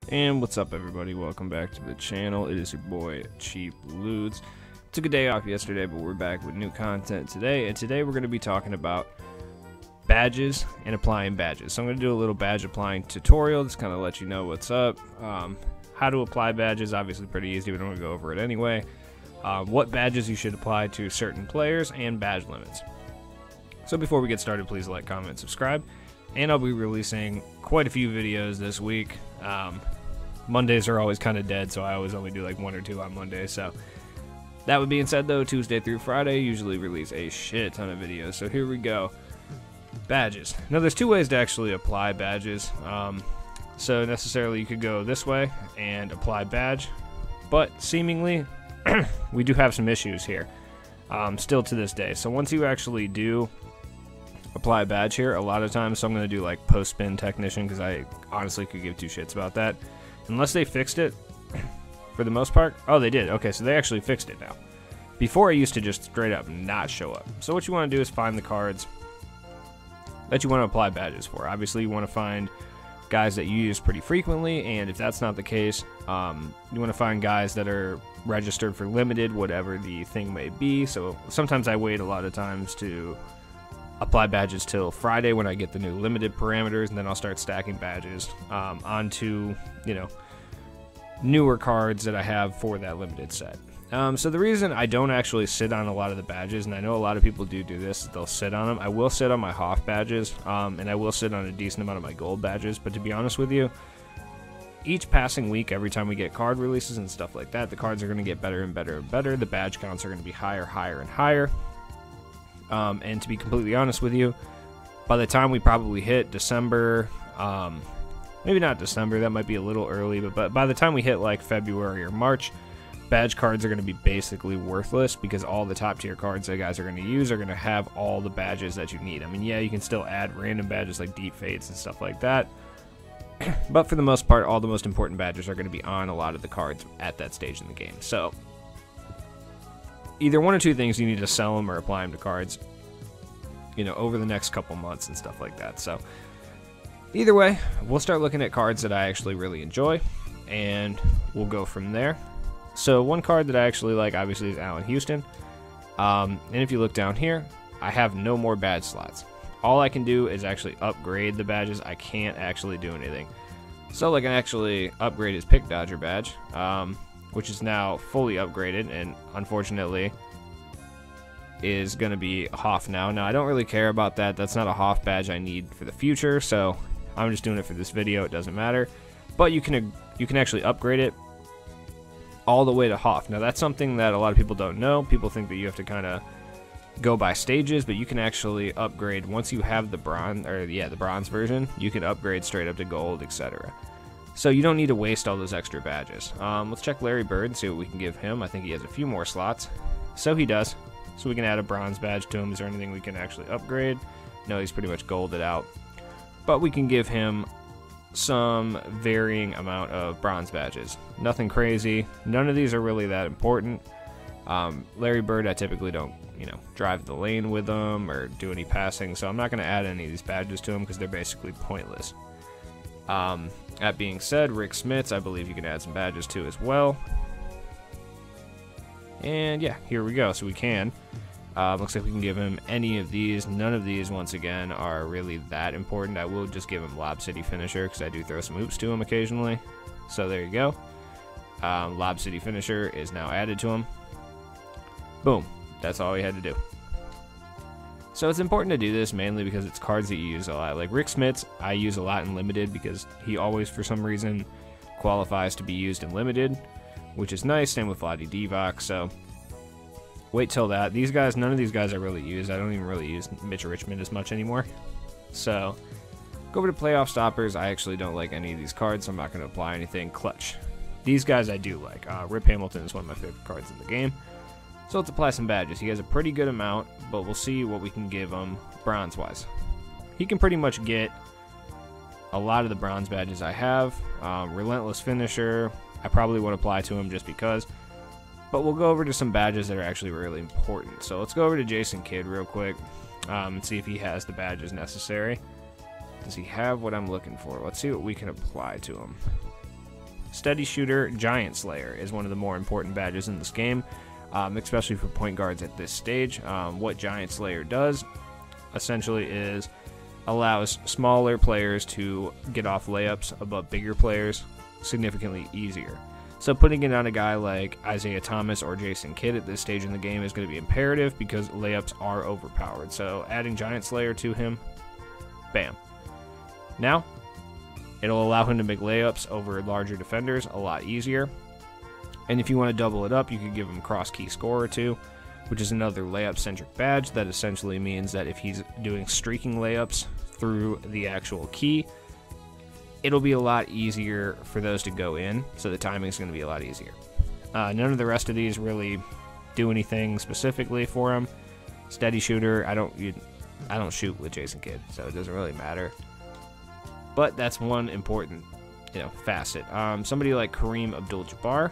And what's up, everybody? Welcome back to the channel. It is your boy Cheap Ludes. Took a day off yesterday, but we're back with new content today. And today we're going to be talking about badges and applying badges. So I'm going to do a little badge applying tutorial, just kind of let you know what's up. How to apply badges, obviously pretty easy. We don't want to go over it anyway. What badges you should apply to certain players and badge limits. So before we get started, please like, comment, subscribe. And I'll be releasing quite a few videos this week. Mondays are always kind of dead, so I always only do like 1 or 2 on Mondays. So that would being said, though, Tuesday through Friday usually release a shit ton of videos. So here we go. Badges. Now there's 2 ways to actually apply badges. So necessarily you could go this way and apply badge, but seemingly we do have some issues here still to this day. So once you actually do apply a badge here, a lot of times, so I'm going to do like post spin technician because I honestly could give 2 shits about that unless they fixed it for the most part. Oh, they did. Okay, so they actually fixed it now. Before, it used to just straight up not show up. So what you want to do is find the cards that you want to apply badges for. Obviously you want to find guys that you use pretty frequently, and if that's not the case, you want to find guys that are registered for limited, whatever the thing may be. So sometimes I wait a lot of times to apply badges till Friday when I get the new limited parameters, and then I'll start stacking badges onto, you know, newer cards that I have for that limited set. So the reason I don't actually sit on a lot of the badges, and I know a lot of people do this, is they'll sit on them. I will sit on my Hoff badges, and I will sit on a decent amount of my gold badges, but to be honest with you, each passing week, every time we get card releases and stuff like that, the cards are going to get better and better and better. The badge counts are going to be higher, higher, and higher. And to be completely honest with you, by the time we probably hit December, maybe not December, that might be a little early, but by the time we hit like February or March, badge cards are going to be basically worthless because all the top tier cards that guys are going to use are going to have all the badges that you need. I mean, yeah, you can still add random badges like deep fates and stuff like that, but for the most part, all the most important badges are going to be on a lot of the cards at that stage in the game. So either 1 or 2 things, you need to sell them or apply them to cards, you know, over the next couple months and stuff like that. So either way, we'll start looking at cards that I actually really enjoy, and we'll go from there. So one card that I actually like, obviously, is Allen Houston. And if you look down here, I have no more badge slots. All I can do is actually upgrade the badges. I can't actually do anything. So like, I can actually upgrade his Pick Dodger badge, which is now fully upgraded, and unfortunately is going to be Hoff now. Now, I don't really care about that. That's not a Hoff badge I need for the future, so I'm just doing it for this video. It doesn't matter. But you can actually upgrade it all the way to Hoff. Now, that's something that a lot of people don't know. People think that you have to kind of go by stages, but you can actually upgrade once you have the bronze, or yeah, the bronze version. You can upgrade straight up to gold, etc. So you don't need to waste all those extra badges. Let's check Larry Bird and see what we can give him. I think he has a few more slots. So he does. So we can add a bronze badge to him. Is there anything we can actually upgrade? No, he's pretty much golded out. But we can give him some varying amount of bronze badges. Nothing crazy. None of these are really that important. Larry Bird, I typically don't, you know, drive the lane with them or do any passing. So I'm not going to add any of these badges to him because they're basically pointless. That being said, Rick Smits, I believe you can add some badges to as well. And yeah, here we go. So we can. Looks like we can give him any of these. None of these, once again, are really that important. I will just give him Lob City Finisher because I do throw some oops to him occasionally. So there you go. Lob City Finisher is now added to him. Boom. That's all we had to do. So it's important to do this mainly because it's cards that you use a lot. Like Rick Smits, I use a lot in Limited because he always, for some reason, qualifies to be used in Limited, which is nice. Same with Vladi Divac. So wait till that. These guys, none of these guys I really use. I don't even really use Mitch Richmond as much anymore. So go over to Playoff Stoppers. I actually don't like any of these cards, so I'm not going to apply anything. Clutch. These guys I do like. Rip Hamilton is one of my favorite cards in the game. So let's apply some badges. He has a pretty good amount, but we'll see what we can give him bronze-wise. He can pretty much get a lot of the bronze badges I have. Relentless Finisher, I probably won't apply to him just because. But we'll go over to some badges that are actually really important. So let's go over to Jason Kidd real quick and see if he has the badges necessary. Does he have what I'm looking for? Let's see what we can apply to him. Steady Shooter Giant Slayer is one of the more important badges in this game, especially for point guards at this stage. What Giant Slayer does essentially is allows smaller players to get off layups above bigger players significantly easier. So putting it on a guy like Isaiah Thomas or Jason Kidd at this stage in the game is going to be imperative because layups are overpowered. So adding Giant Slayer to him, bam. Now, it'll allow him to make layups over larger defenders a lot easier. And if you want to double it up, you could give him Cross Key Scorer too, which is another layup-centric badge that essentially means that if he's doing streaking layups through the actual key, it'll be a lot easier for those to go in, so the timing is going to be a lot easier. None of the rest of these really do anything specifically for him. Steady Shooter, I don't shoot with Jason Kidd, so it doesn't really matter. But that's one important, facet. Somebody like Kareem Abdul-Jabbar,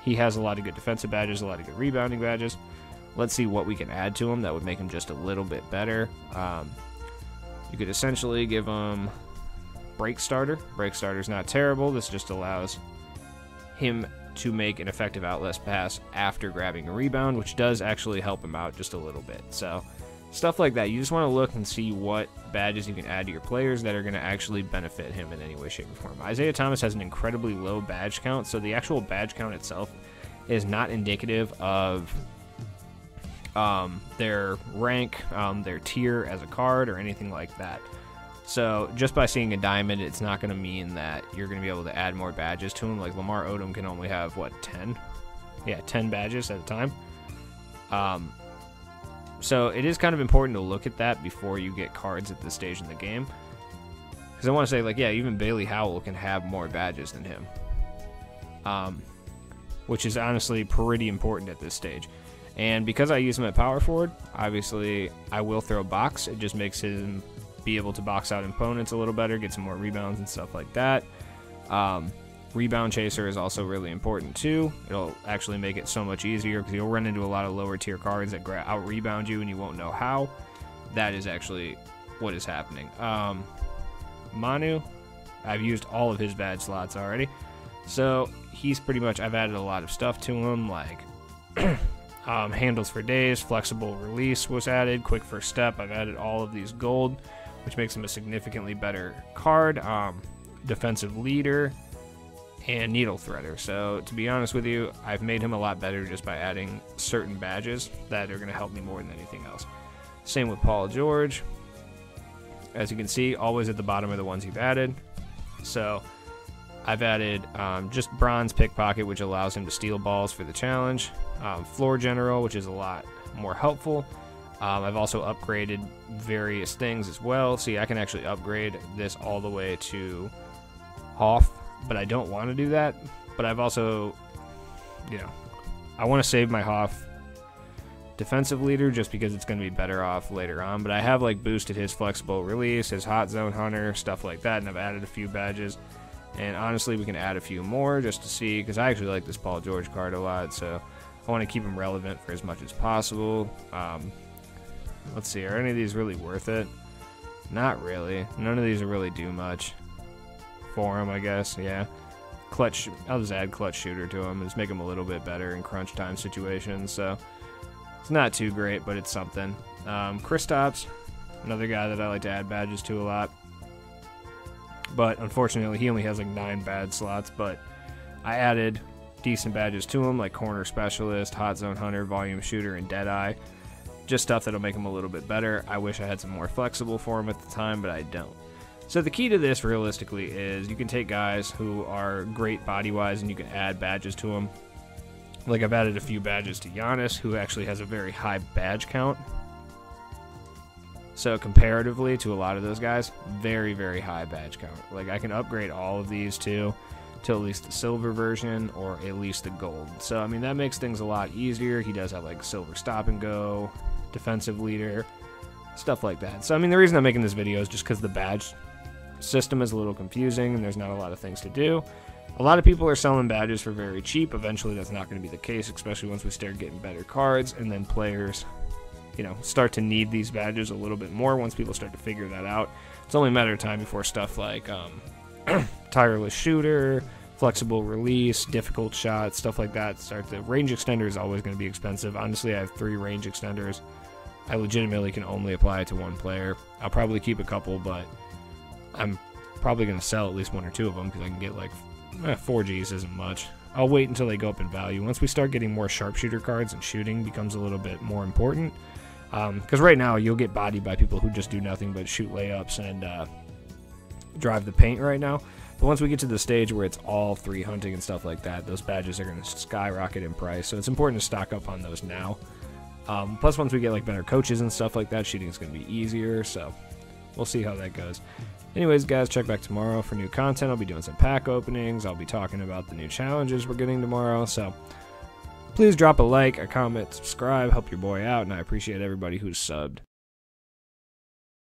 he has a lot of good defensive badges, a lot of good rebounding badges. Let's see what we can add to him that would make him just a little bit better. You could essentially give him Break Starter. Break Starter's not terrible. This just allows him to make an effective outlet pass after grabbing a rebound, which does actually help him out just a little bit. So stuff like that. You just want to look and see what badges you can add to your players that are going to actually benefit him in any way, shape, or form. Isaiah Thomas has an incredibly low badge count, so the actual badge count itself is not indicative of their rank, their tier as a card, or anything like that. So just by seeing a diamond, it's not going to mean that you're going to be able to add more badges to him. Like Lamar Odom can only have, what, 10? Yeah, 10 badges at a time. So it is kind of important to look at that before you get cards at this stage in the game. Because I want to say, like, yeah, even Bailey Howell can have more badges than him. Which is honestly pretty important at this stage. And because I use him at power forward, obviously I will throw box. It just makes him be able to box out opponents a little better, get some more rebounds and stuff like that. Rebound chaser is also really important too. It'll actually make it so much easier because you'll run into a lot of lower tier cards that out rebound you and you won't know how. That is actually what is happening. Manu, I've used all of his badge slots already. So he's pretty much, I've added a lot of stuff to him, like handles for days, flexible release was added, quick first step. I've added all of these gold, which makes him a significantly better card. Defensive leader and needle threader. So to be honest with you, I've made him a lot better just by adding certain badges that are going to help me more than anything else. Same with Paul George. As you can see, always at the bottom are the ones you've added. So I've added just bronze pickpocket, which allows him to steal balls for the challenge. Floor general, which is a lot more helpful. I've also upgraded various things as well. See, I can actually upgrade this all the way to Hoff, but I don't want to do that. But I've also, I want to save my Hoff defensive leader just because it's going to be better off later on. But I have like boosted his flexible release, his hot zone hunter, stuff like that, and I've added a few badges. And honestly, we can add a few more just to see, because I actually like this Paul George card a lot, so I want to keep him relevant for as much as possible. Let's see, are any of these really worth it? Not really. None of these will really do much for him, I guess. Yeah. Clutch. I'll just add clutch shooter to him and just make him a little bit better in crunch time situations. So it's not too great, but it's something. Kristaps, another guy that I like to add badges to a lot. But unfortunately, he only has like 9 bad slots. But I added decent badges to him, like corner specialist, hot zone hunter, volume shooter, and deadeye. Just stuff that'll make him a little bit better. I wish I had some more flexible for him at the time, but I don't. So the key to this, realistically, is you can take guys who are great body-wise and you can add badges to them. Like I've added a few badges to Giannis, who actually has a very high badge count. So comparatively to a lot of those guys, very, very high badge count. Like I can upgrade all of these to at least the silver version or at least the gold. So I mean that makes things a lot easier. He does have like silver stop and go, defensive leader, stuff like that. So I mean the reason I'm making this video is just because the badge system is a little confusing and there's not a lot of things to do. A lot of people are selling badges for very cheap. Eventually that's not going to be the case, especially once we start getting better cards and then players start to need these badges a little bit more once people start to figure that out. It's only a matter of time before stuff like tireless shooter, flexible release, difficult shots, stuff like that. The range extender is always going to be expensive. Honestly, I have 3 range extenders. I legitimately can only apply it to 1 player. I'll probably keep a couple, but I'm probably going to sell at least 1 or 2 of them because I can get like 4 Gs isn't much. I'll wait until they go up in value. Once we start getting more sharpshooter cards and shooting becomes a little bit more important. Because right now you'll get bodied by people who just do nothing but shoot layups and drive the paint right now. But once we get to the stage where it's all 3 hunting and stuff like that, those badges are going to skyrocket in price. So it's important to stock up on those now. Plus, once we get like better coaches and stuff like that, shooting is going to be easier. So we'll see how that goes. Anyways, guys, check back tomorrow for new content. I'll be doing some pack openings. I'll be talking about the new challenges we're getting tomorrow. So please drop a like, a comment, subscribe, help your boy out, and I appreciate everybody who's subbed.